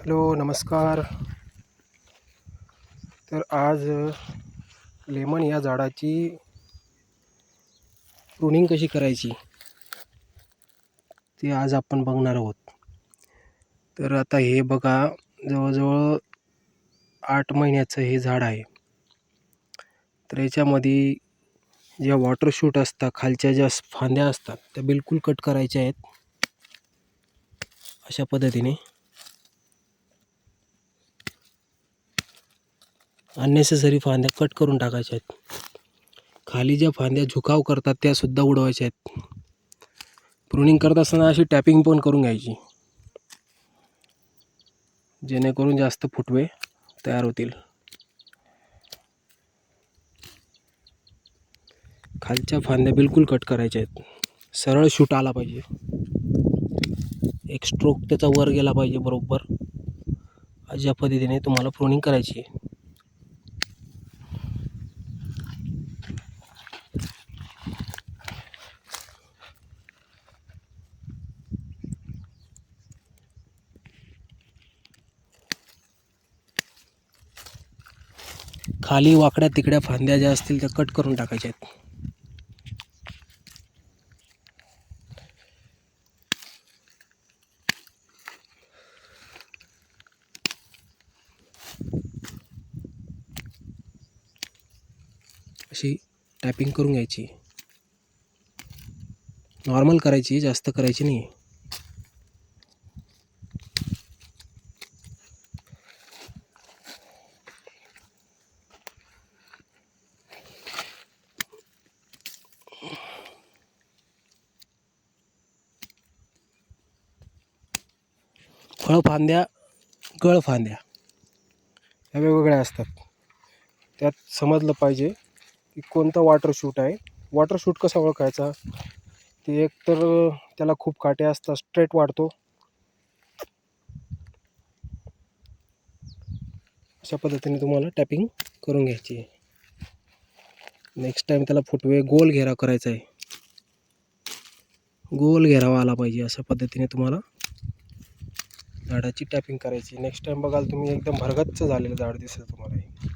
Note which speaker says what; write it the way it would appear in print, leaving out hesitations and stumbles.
Speaker 1: Hello नमस्कार. तर आज लेमन या झाडाची प्रूनिंग कशी करायची ते आज आपण बघणार आहोत. तर आता हे बघा, जवळजवळ 8 महिन्याचं हे झाड आहे. तर याच्यामध्ये ज्या वॉटर शूट असतात, खालच्या ज्या फांद्या असतात त्या बिलकुल कट करायच्या आहेत. अशा पद्धतीने अननेसेसरी फांद्या कट करून टाकायच्या आहेत. खाली ज्या फांद्या झुकाव करतात त्या सुद्धा उडवायच्या आहेत. प्रूनिंग करत असताना अशी टॅपिंग पण करून घ्यायची, जेणेकरून जास्त फुटवे तयार होतील. खालच्या फांद्या बिलकुल कट करायच्या आहेत. सरळ शूट आला पाहिजे, एक स्ट्रोक त्याचा वर गेला पाहिजे बरोबर. अशा पद्धतीने तुम्हाला प्रूनिंग करायची आहे. खाली वाकड्या तिकड्या फांद्या ज्या असतील त्या कट करून टाकायच्या आहेत. अशी टॅपिंग करून घ्यायची, नॉर्मल करायची, जास्त करायची नाही. फळफांद्या, गळफांद्या ह्या वेगवेगळ्या असतात. त्यात समजलं पाहिजे की कोणता वॉटर शूट आहे. वॉटर शूट कसा ओळखायचा? ते एक तर त्याला खूप काटे असतात, स्ट्रेट वाढतो. अशा पद्धतीने तुम्हाला टॅपिंग करून घ्यायची आहे. नेक्स्ट टाइम त्याला फुटवे गोल घेरा करायचा आहे, गोल घेरावा आला पाहिजे. अशा पद्धतीने तुम्हाला झाडाची टॅपिंग करायची. नेक्स्ट टाइम बघाल तुम्ही एकदम भरगच्च झालेलं झाड दिसेल तुम्हाला.